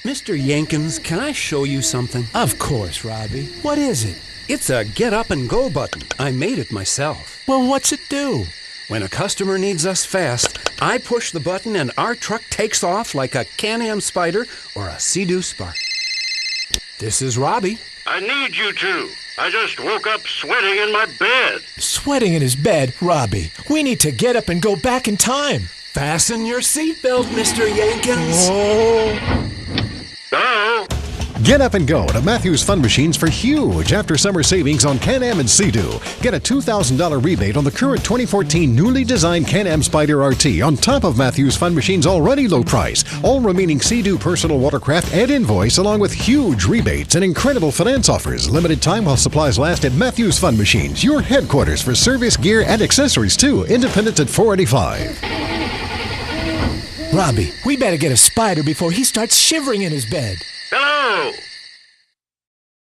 Mr. Jenkins, can I show you something? Of course, Robbie. What is it? It's a get up and go button. I made it myself. Well, what's it do? When a customer needs us fast, I push the button and our truck takes off like a Can-Am Spyder or a Sea-Doo Spark. This is Robbie. I need you two. I just woke up sweating in my bed. Sweating in his bed? Robbie, we need to get up and go back in time. Fasten your seatbelt, Mr. Jenkins. Oh. Hello? Get up and go to Matthews Fun Machines for huge after-summer savings on Can-Am and Sea-Doo. Get a $2,000 rebate on the current 2014 newly designed Can-Am Spyder RT on top of Matthews Fun Machines' already low price. All remaining Sea-Doo personal watercraft and invoice along with huge rebates and incredible finance offers. Limited time while supplies last at Matthews Fun Machines, your headquarters for service, gear, and accessories too. Independence at 485. Robbie, we better get a Spyder before he starts shivering in his bed. Hello?